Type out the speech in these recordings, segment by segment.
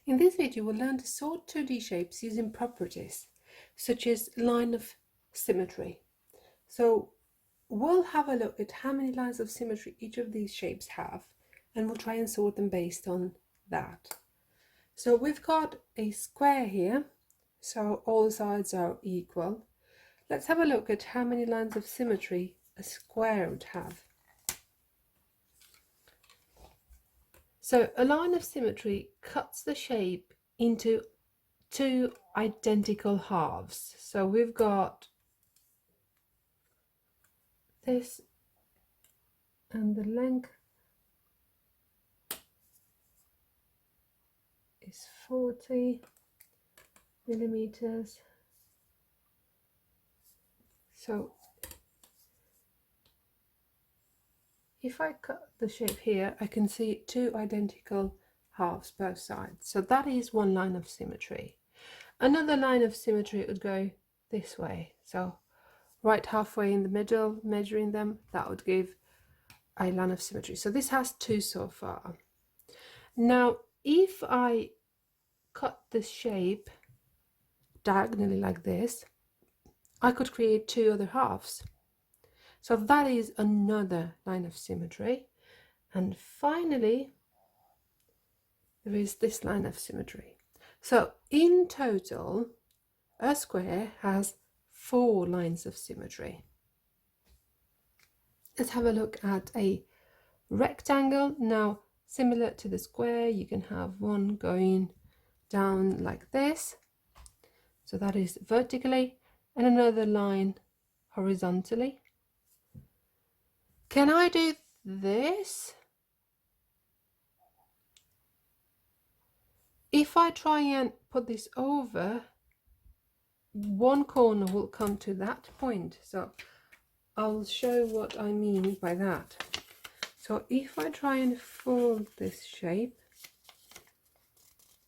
In this video, we'll learn to sort 2D shapes using properties, such as line of symmetry. So we'll have a look at how many lines of symmetry each of these shapes have, and we'll try and sort them based on that. So we've got a square here, so all sides are equal. Let's have a look at how many lines of symmetry a square would have. So a line of symmetry cuts the shape into two identical halves. So we've got this, and the length is 40 millimeters. So if I cut the shape here, I can see two identical halves both sides. So that is one line of symmetry. Another line of symmetry would go this way. So right halfway in the middle, measuring them, that would give a line of symmetry. So this has two so far. Now, if I cut this shape diagonally like this, I could create two other halves. So that is another line of symmetry. And finally, there is this line of symmetry. So in total, a square has 4 lines of symmetry. Let's have a look at a rectangle. Now, similar to the square, you can have one going down like this. So that is vertically, and another line horizontally. Can I do this? If I try and put this over, one corner will come to that point. So I'll show what I mean by that. So if I try and fold this shape,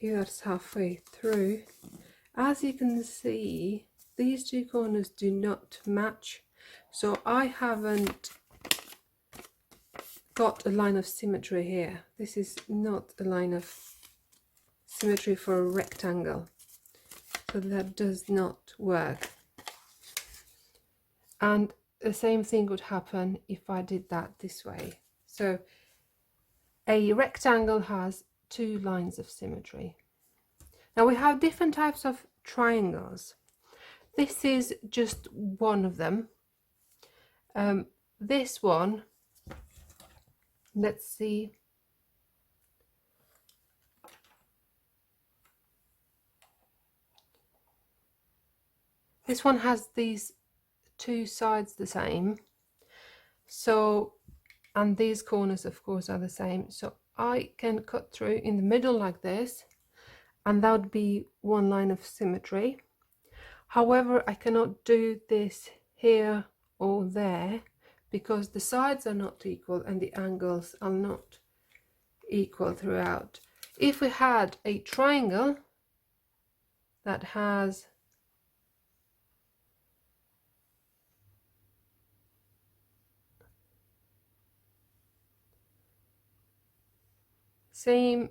that's halfway through, as you can see, these two corners do not match. So I haven't got a line of symmetry here. This is not a line of symmetry for a rectangle. So that does not work. And the same thing would happen if I did that this way. So a rectangle has 2 lines of symmetry. Now we have different types of triangles. This is just one of them. This one, let's see. This one has these 2 sides the same. So, and these corners of course are the same. So I can cut through in the middle like this, and that would be one line of symmetry. However, I cannot do this here or there because the sides are not equal and the angles are not equal throughout. If we had a triangle that has same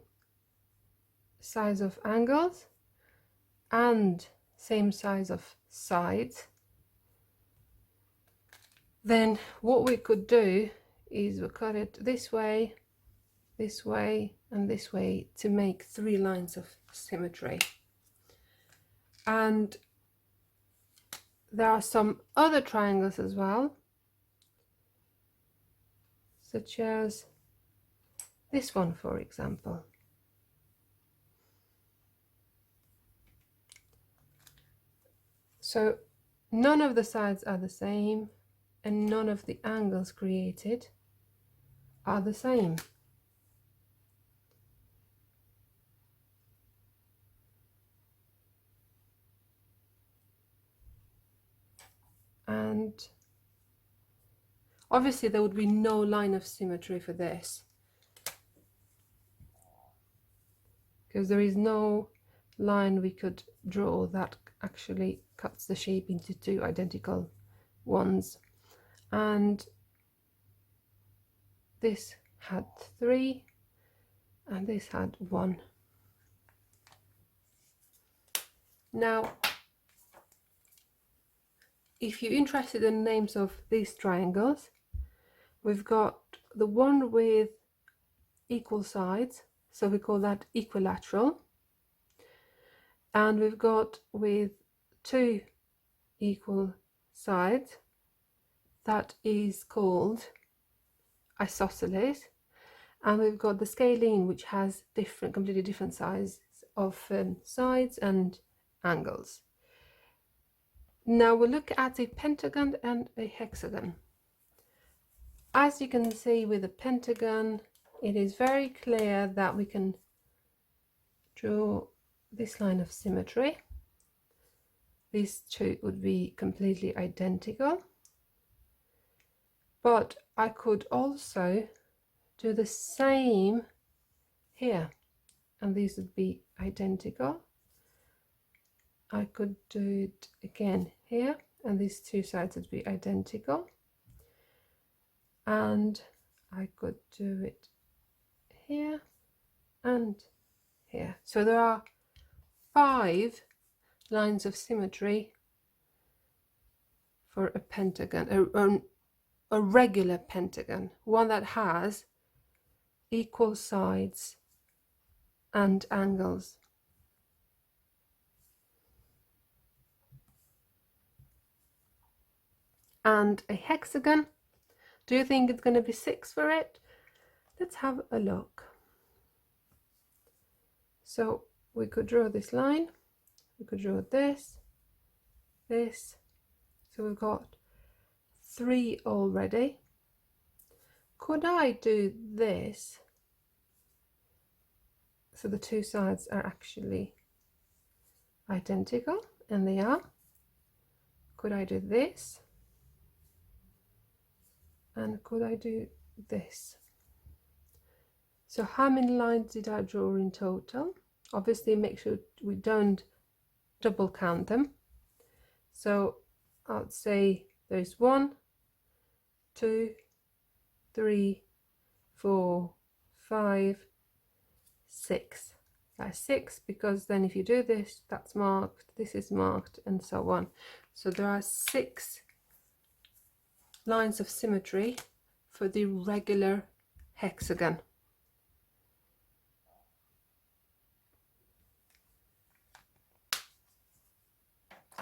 size of angles and same size of sides, then what we could do is we cut it this way, and this way to make 3 lines of symmetry. And there are some other triangles as well, such as this one, for example. So none of the sides are the same, and none of the angles created are the same. And obviously there would be no line of symmetry for this, because there is no line we could draw that actually cuts the shape into 2 identical ones. And this had 3 and this had 1. Now, if you're interested in the names of these triangles, we've got the one with equal sides, so we call that equilateral, and we've got with two equal sides, that is called isosceles, and we've got the scalene, which has completely different sizes of sides and angles. Now we'll look at a pentagon and a hexagon. As you can see with the pentagon, it is very clear that we can draw this line of symmetry. These two would be completely identical, but I could also do the same here, and these would be identical. I could do it again here, and these two sides would be identical, and I could do it here and here. So there are 5 lines of symmetry for a pentagon, a regular pentagon, one that has equal sides and angles. And a hexagon, do you think it's going to be 6 for it? Let's have a look. So we could draw this line, we could draw this, so we've got 3 already. Could I do this so the two sides are actually identical, and they are? Could I do this? And could I do this? So how many lines did I draw in total? Obviously make sure we don't double count them. So I'd say there's 1, 2, 3, 4, 5, 6. That's 6, because then if you do this, that's marked, this is marked, and so on. So there are 6 lines of symmetry for the regular hexagon.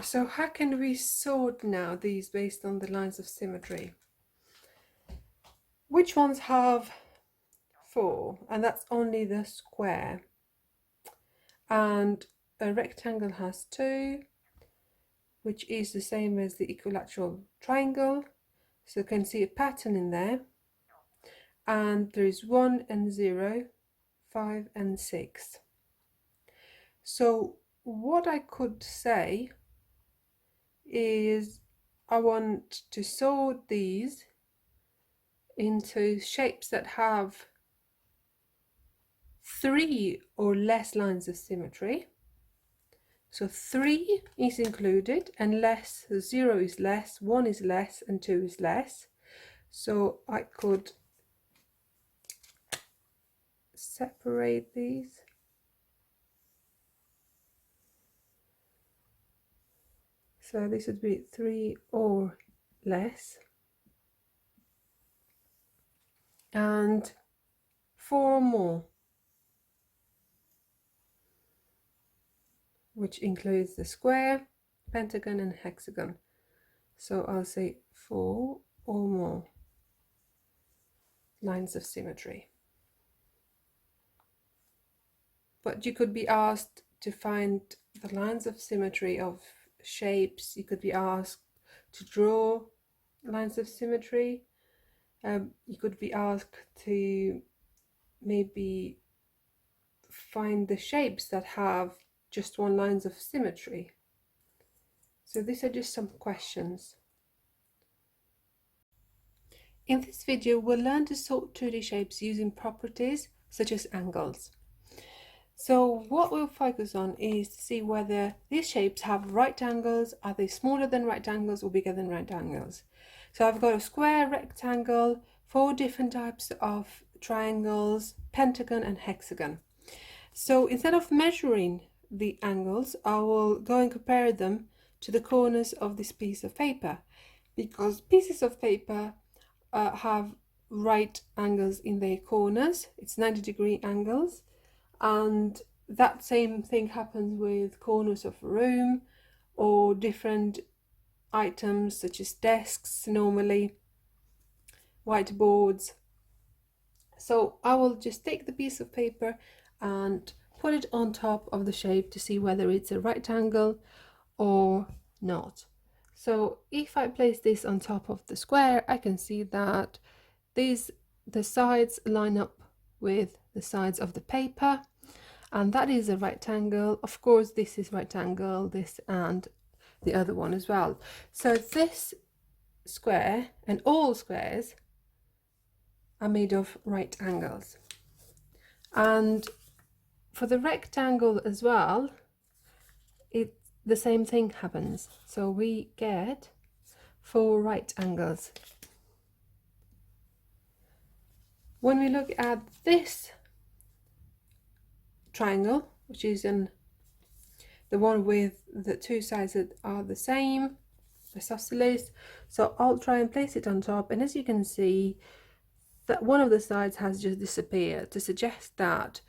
So how can we sort now these based on the lines of symmetry? Which ones have 4? And that's only the square. And a rectangle has 2, which is the same as the equilateral triangle. So you can see a pattern in there. And there is 1 and 0, 5 and 6. So what I could say is I want to sort these into shapes that have 3 or less lines of symmetry. So 3 is included, and less, 0 is less, 1 is less, and 2 is less. So I could separate these. So this would be 3 or less, and 4 or more, which includes the square, pentagon and hexagon. So I'll say 4 or more lines of symmetry. But you could be asked to find the lines of symmetry of shapes. You could be asked to draw lines of symmetry. You could be asked to maybe find the shapes that have just 1 lines of symmetry. So these are just some questions. In this video, we'll learn to sort 2D shapes using properties such as angles. So what we'll focus on is to see whether these shapes have right angles, are they smaller than right angles or bigger than right angles. So I've got a square, rectangle, 4 different types of triangles, pentagon and hexagon. So instead of measuring the angles, I will go and compare them to the corners of this piece of paper, because pieces of paper have right angles in their corners. It's 90-degree angles, and that same thing happens with corners of a room or different items such as desks, normally whiteboards. So I will just take the piece of paper and put it on top of the shape to see whether it's a right angle or not. So if I place this on top of the square, I can see that the sides line up with the sides of the paper, and that is a right angle. Of course, this is right angle, this and the other one as well. So this square and all squares are made of right angles. And for the rectangle as well, the same thing happens. So we get 4 right angles. When we look at this triangle, which is the one with the 2 sides that are the same, isosceles, so I'll try and place it on top, and as you can see that one of the sides has just disappeared, to suggest that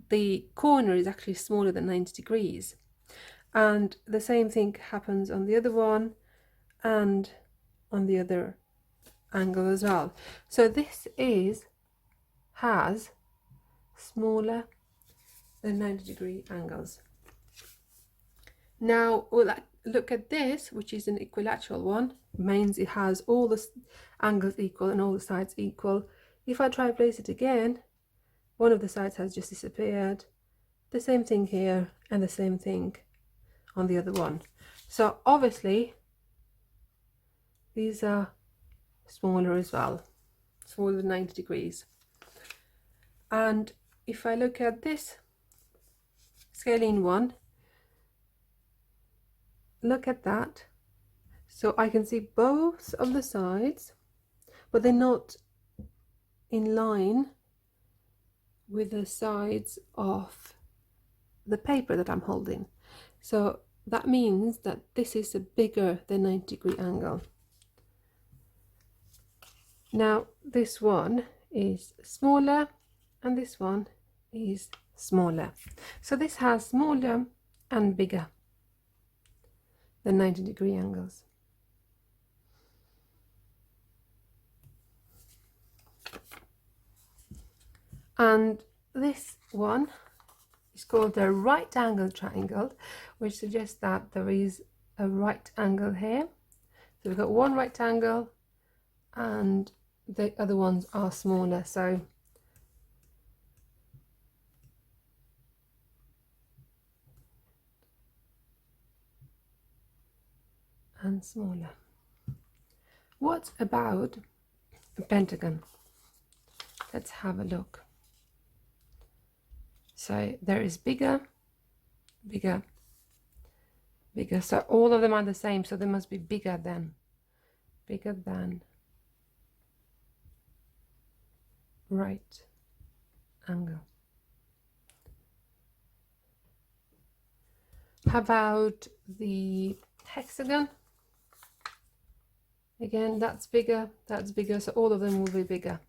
the corner is actually smaller than 90 degrees. And the same thing happens on the other one and on the other angle as well. So this has smaller than 90-degree angles. Now we'll look at this, which is an equilateral one. It means it has all the angles equal and all the sides equal. If I try to place it again, one of the sides has just disappeared. The same thing here and the same thing on the other one. So obviously these are smaller as well, smaller than 90 degrees. And if I look at this scalene one, look at that. So I can see both of the sides, but they're not in line with the sides of the paper that I'm holding. So that means that this is a bigger than 90-degree angle. Now this one is smaller and this one is smaller. So this has smaller and bigger than 90-degree angles. And this one is called the right angle triangle, which suggests that there is a right angle here. So we've got one right angle and the other ones are smaller. So and smaller. What about a pentagon? Let's have a look. So there is bigger, bigger, bigger. So all of them are the same, so they must be bigger than right angle. How about the hexagon? Again, that's bigger, so all of them will be bigger.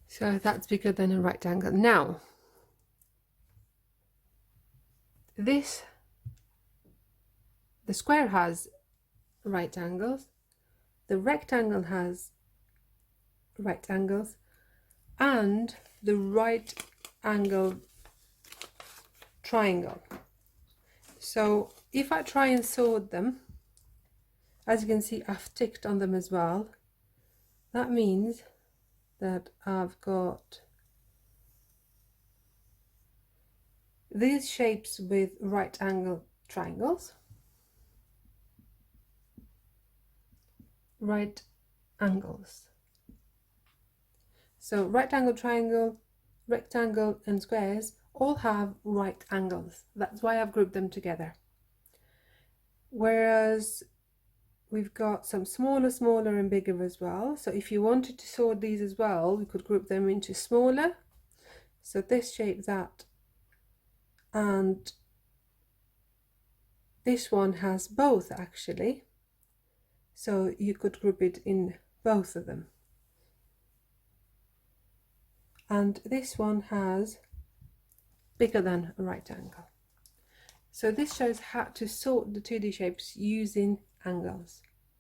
So that's bigger than a right angle. Now, the square has right angles, the rectangle has right angles, and the right angle triangle. So if I try and sort them, as you can see, I've ticked on them as well. That means that I've got these shapes with right angle triangles, right angles. So right angle triangle, rectangle and squares all have right angles. That's why I've grouped them together. Whereas we've got some smaller and bigger as well. So if you wanted to sort these as well, we could group them into smaller, So this shape, that, and this one has both actually. So you could group it in both of them. And this one has bigger than a right angle. So this shows how to sort the 2D shapes using angles.